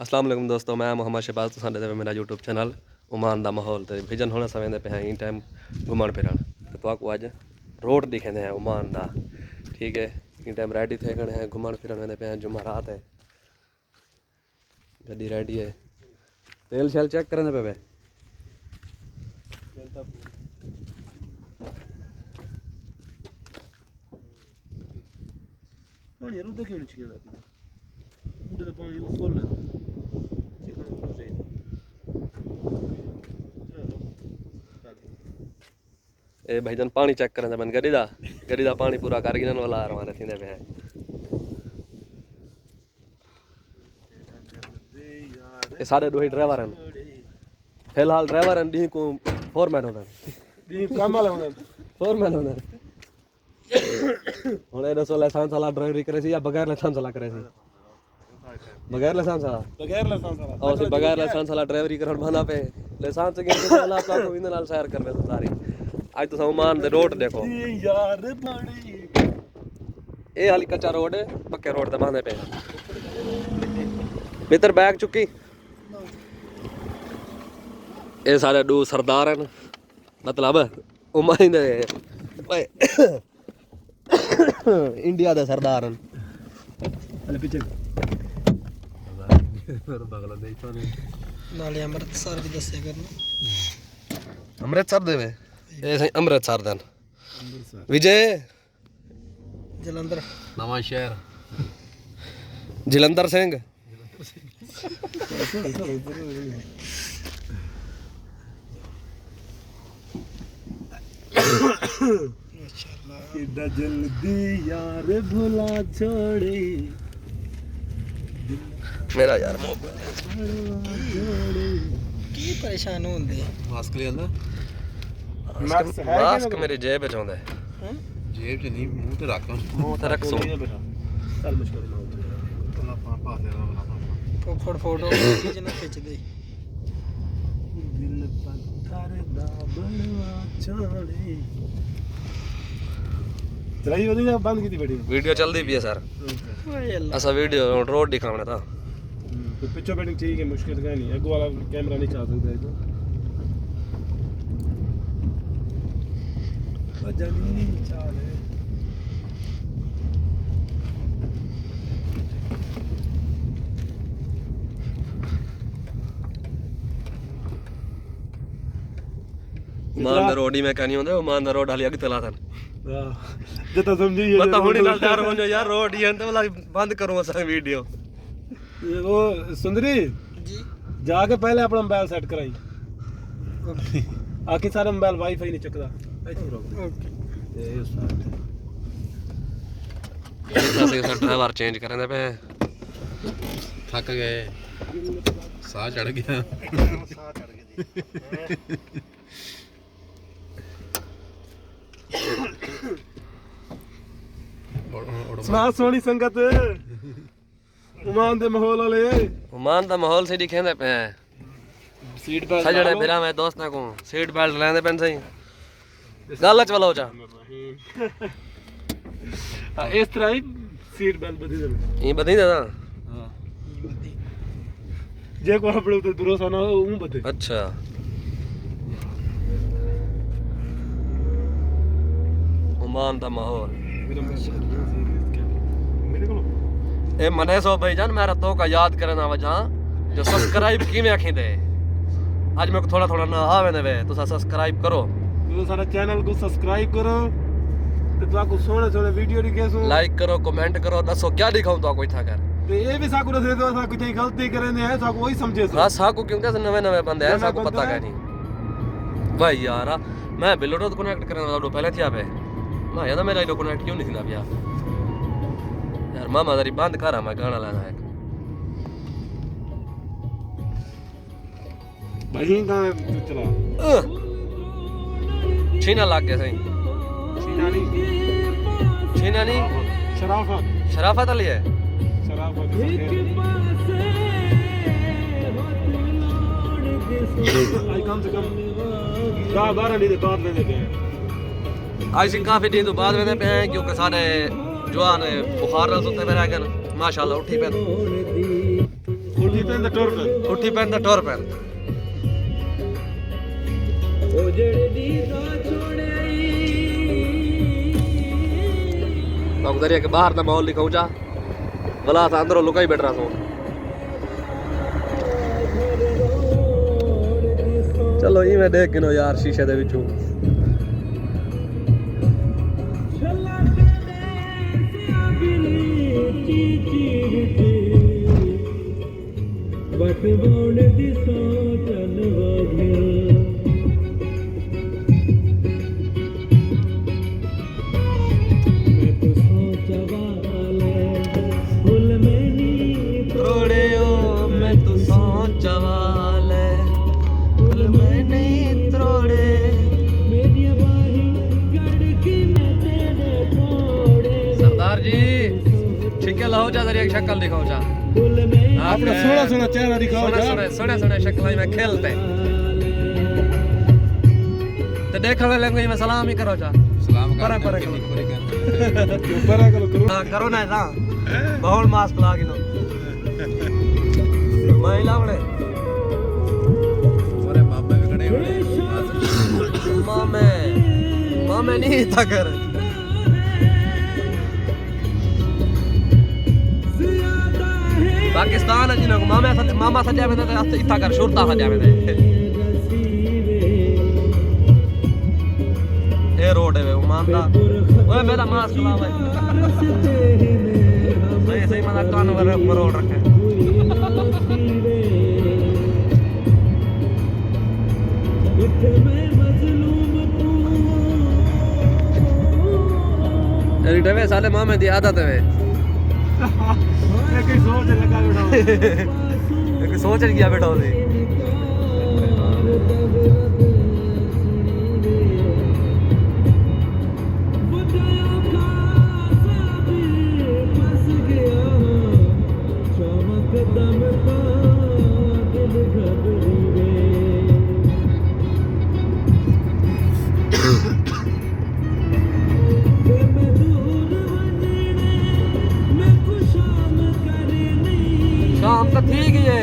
अस्सलाम वालेकुम दोस्तों, मैं मोहम्मद शहबाज तो साडे मेरा यूट्यूब चैनल ओमान दा माहौल तो विजन होना सवेंदे पे हैं इन टाइम घूमन फिरन तो आपको अज रोड दिखेंदे हैं ओमान दा। ठीक है, इन टाइम रेडी थे खड़े हैं घूमन फिरन वेंदे पे हैं। जुम्मा रात है, गड्डी रेडी है। तेल शैल चेक करने पे पानी रुद्द क्यों नहीं छिड़का उधर तो पानी वो फुल है चिकन को से ए भाईजान पानी चेक करने बन गड्डी दा पानी पूरा कर गिनन वाला रवाना थींदे पे हैं। ये सारे दो ही ड्राइवर हैं, फिलहाल ड्राइवर हैं डी को फोरमैन होना दी काम वाला होना फोरमैन होना हुण ए दसो लाइसेंस वाला ड्राइवरी करे सी या बगैर लाइसेंस वाला करे सी? बगैर लाइसेंस वाला और सी बगैर लाइसेंस वाला ड्राइवरी करन बना पे लाइसेंस के वाला आपका को इन नाल शेयर करवे तो सारी आज तो ओमान दे रोड देखो यार पानी ए हाली कच्चा रोड है, पक्के रोड ते बांधे पे मित्र बैग चुकी। ए सारे दो सरदार हैं, मतलब ओमान दे इंडिया दे सरदार हैं। अरे पीछे नाले अमृतसर भी दस्से करना अमृतसर दे वे ए सही अमृतसर दन विजय जलंधर नवा शहर जलंधर सिंह कितना जल्दी यार भुला छोड़े मेरा यार की परेशान होंदे मास्क ले आंदा मास्क मेरे जेब च आंदा हैं जेब च नहीं मुंह ते रख मुंह ते रख सो चल मुश्किल ना हो पापा दे फोटो खींच ना खींच दे दिल पत्थर दा बनवा छोड़े चलाई होदी या बंद की वीडियो वीडियो चलदी पई है सर ओए अल्लाह ऐसा वीडियो रोड दिखावना था तो पिक्चर बैटिंग ठीक है, मुश्किल का नहीं, अगो वाला कैमरा नहीं चला सकता है तो बजनी चाले मान दा रोड ही मैं कहनी होंदे मान दा रोड हाली अग तला था जितना समझी पता होनी नाल डर हो यार रोड ही अंत वाला बंद करूं असा वीडियो। वो सुंदरी जी जाके पहले अपना मोबाइल सेट कराई ओके आखिर सारा मोबाइल वाईफाई नहीं चकदा ओके ते उस ਅਸੀਂ ਸਰ ਡਰਾਈਵਰ ਚੇਂਜ ਕਰਨ ਦੇ ਪਏ ਥੱਕ ਗਏ ਸਾਹ ਚੜ ਗਿਆ साह चढ़ गई सुना सोनी संगत उमान दे माहौल वाले ओमान ਦਾ ਮਾਹੌਲ ਸਹੀ ਦਿਖਾਉਂਦੇ ਪਏ सीट बेल्ट ਸਜਣੇ ਮੇਰਾ ਮੈਂ ਦੋਸਤਾਂ ਕੋ ਸੀਟ ਬੈਲਟ ਲੈਂਦੇ ਪੈਣ ਸਹੀ ਗੱਲ ਚ ਬਲੋ ਚਾ इस तरह ही सीट बेल्ट बदी दे ਇਹ ਬਦੀ ਦਾ हां जे को अपने उते भरोसा ना हो ऊ बदे ਅੱਛਾ ओमान ਦਾ ਮਾਹੌਲ मेरे को ए मने सो भाईजान मेरा तो का याद करना वजह जो सब्सक्राइब किवें आखिंदे आज मेरे को थोड़ा थोड़ा ना आवे ने वे तो सब्सक्राइब करो तो सारा चैनल को सब्सक्राइब करो ते तो को सोने सोने वीडियो दिखे सो लाइक करो कमेंट करो दसो क्या दिखाऊं तो कोई था कर ते ये भी साकू दे दो सा कोई गलती करे ने है साकू वही समझे सो हां साकू क्योंकि नवे नवे बंदे हैं साकू पता का नहीं भाई यार मैं ब्लूटूथ कनेक्ट करने वाला पहले थी पे ना यार मेरा इलो कनेक्ट क्यों नहीं थी ना भैया यार मामा जरी बंद कर मैं गाना लाना है भाई का चला छीना लग गया सही सीनानी छीना नहीं शराफत शराफत वाली है शराफत आई कम से कम 10-12 नहीं दे बाद में देते हैं आज काफी दिन तो बाद में पे हैं क्योंकि सारे जवान बुखार नाल सुते पे रह गए माशाल्लाह उठी पे उठी पे ਪੈਂਦਾ ਟੁਰ ਪੈ ਉੱਠੀ ਪੈਣ ਦਾ ਟੁਰ ਪੈਣ ਉਹ ਜਿਹੜੇ ਦੀ ਦਾ ਛੋੜਿਆਈ बागदरिया के बाहर का माहौल दिखाऊं जा भला था अंदरों लुका ही बैठ रहा था चलो ये मैं देख गिनो यार शीशे दे विचों बट बोल दिसो चलवा गया लाओ जा जरिए शक्ल दिखाओ जा अपना सोना सोना चेहरा दिखाओ जा सोना सोना शक्ल में खेलते तो देखने लगे में सलाम ही करो जा सलाम करो हां करो ना ना बहुत मास्क ला के नो महिला बड़े अरे मामे भी खड़े बड़े मामे नहीं था कर पाकिस्तान जिन्होंने मामा सजा में इतना कर शुरता सजा में ये रोड है उमान दा ओए मेरा मास्क ला भाई सही सही मना कान मरोड़ रखे एरी डवे साले मामे दी आदत है एक सोच लगा बैठा एक सोच गया बैठा उसे शाम तो ठीक ही है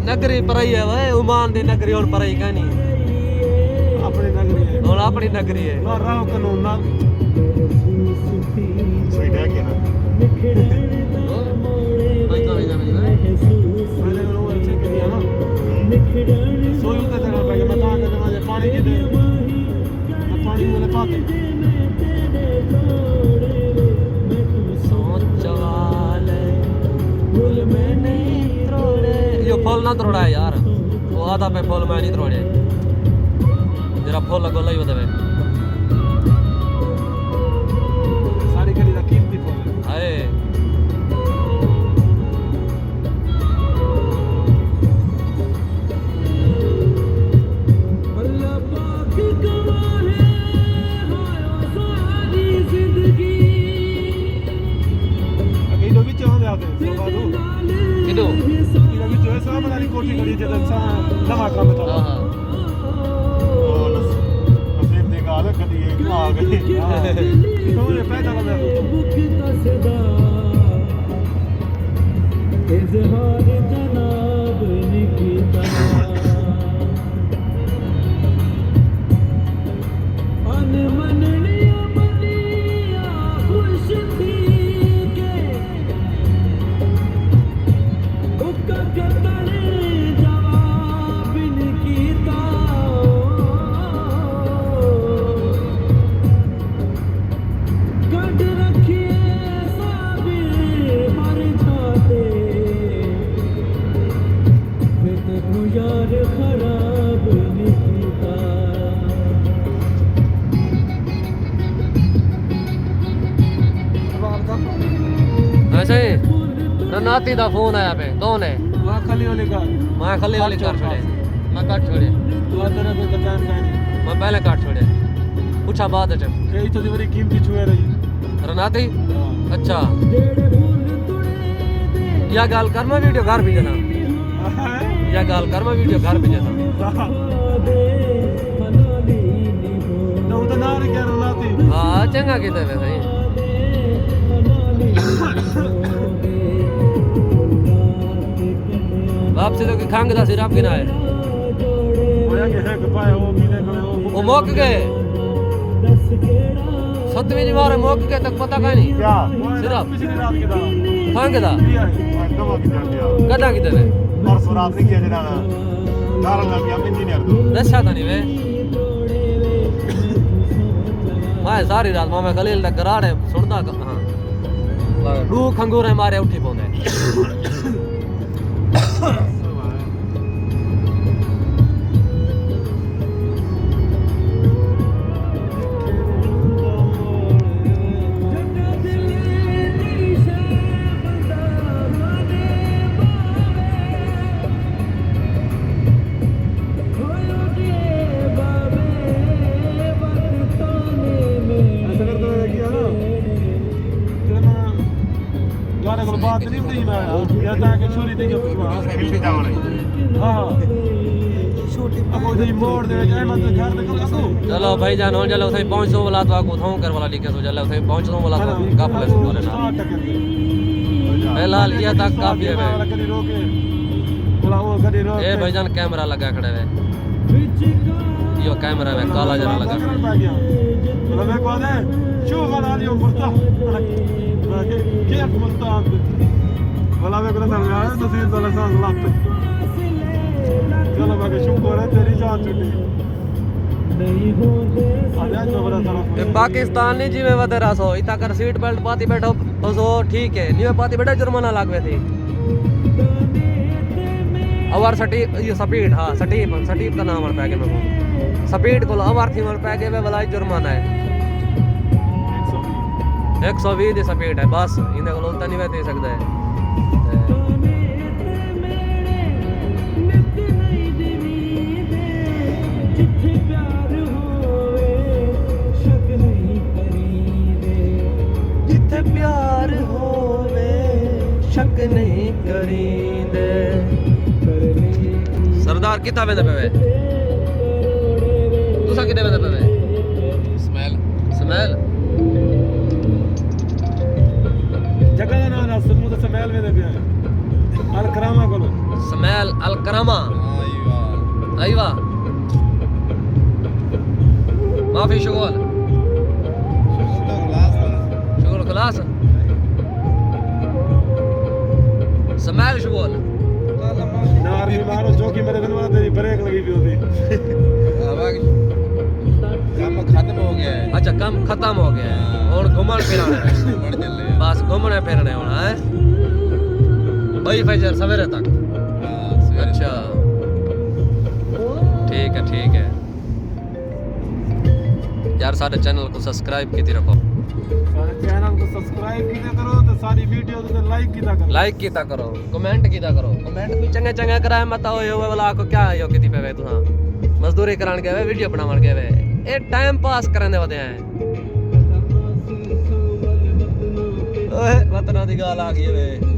नगरी परई है भाई उमान दी नगरी और परई का नहीं अपनी नगरी है और अपनी नगरी है और राव कानून ना सही है क्या ना भाई तो इधर नहीं है मैंने वो अच्छे किया ना सोयू का तरह पहले बता के मुझे पानी के दे पानी वाले पाते सोच वाले फूल में नहीं तोड़े यो फूल ना तोड़ा है यार वो आधा पे फूल में नहीं तोड़े जरा फूल लगो लई बदवे सारी कड़ी दा कीमती फूल हाय किदो ये भी जो है सब वाली कोठी कड़ी जब इंसान टमाटर में था हां नसीब दी गाल कदी एक आ गई तो ये पैदा लगा इजहार जनाब निकिता अनमननिया बनिया खुश थी के उका कतने जवाब निकिता कद रखिए साबिर मर जाते फिर यार खराब निकिता ऐसे नाती दा फोन आया पे कौन है वहां खाली वाले का मैं खली वाली काट छोड़े मैं काट छोड़े तू तेरे पे दुकान का मैं पहले काट छोड़े पूछा बात है जब कई तो बड़ी कीमती छुए रही रनाती अच्छा या गाल कर मैं वीडियो घर भेजना या गाल कर मैं वीडियो घर भेजना तो तो ना रे क्या रुलाती हाँ चंगा किते वे सही वापसी तो कि खंग दा सिरप गिना है होया के है पाए वो पीने को वो मुक गए 7वीं बार मुक गए तक पता का नहीं क्या सिरप पिछली रात के दा खंग दा पिया है दवा की दिया कदा किते वे परसों रात नहीं किया जरा दारू लग गया इंजीनियर तो दशा था नहीं वे मैं सारी रात मैं खलील दा गराड़े सुनदा हां दू खंगूरे मारे उठी पोंदे बात नहीं उड़ी मैं या ता के छोरी ते खिलती जावणे हां अब उधर मोड़ दे जाए मतलब घर तक कसो चलो भाई जान हो चलो उथे पहुंचो वाला तो आको थाऊ कर वाला लिखे तो चलो उथे पहुंचो वाला तो काफले से बोले ना फिलहाल ये तक काफी है कदी रोके बोला वो कदी रोके ए भाईजान कैमरा लगा खड़े वे यो कैमरा में काला जरा लगा बोला मैं कौन है शो वाला लियो मुर्ता كيف مستعد والله بقول لك انا نسيت ولا صار لابط चलो बाकी शुक्र है तेरी जान छुट्टी पाकिस्तान नहीं जिम्मे वधेरा सो इता कर सीट बेल्ट पाती बैठो सो ठीक है नहीं पाती बैठो जुर्माना लागवे थी अवर सटी ये स्पीड हां सटीप का नाम पै गया मैं स्पीड को अवर थी मन पै गए वाला जुर्माना है 120 ਦੀ ਸਪੀਡ ਹੈ ਬਸ ਇਹਦੇ ਕੋਲ ਉਲਟਾ ਨਹੀਂ ਵੇ ਦੇ ਸਕਦਾ ਹੈ ਜਿੱਥੇ ਪਿਆਰ ਹੋਵੇ ਸ਼ੱਕ ਨਹੀਂ ਕਰੀਂਦੇ ਸਰਦਾਰ ਕਿੱਥੇ ਵੇਂਦਾ ਪਵੇ ਤੁਸੀਂ ਕਿੱਥੇ ਵੇਂਦਾ ਪਵੇ ਸਮੈਲ जगह का नाम रास्ते में तो समैल में दे अल करामा को समैल अल करामा ايوه ما في شغل شغل خلاص समैल شغل नार भी मारो जो कि मेरे दिन वाला तेरी ब्रेक लगी भी होती काम खत्म हो गया है अच्छा काम खत्म हो गया है और घूमन फिरना है बस घूमने फिरने होना है भाई फजर सवेरे तक अच्छा ठीक है यार सारे चैनल को सब्सक्राइब कीती रखो सारे चैनल को सब्सक्राइब कीता करो तो सारी वीडियो को लाइक कीता करो कमेंट कीता करो कमेंट भी चंगे कराए मत होए वाला को क्या यो कीती पे तुसा मजदूरी करान गए वीडियो बनावन गए ए टाइम पास करने वादे हैं ओए वतना दी गाल आ गई वे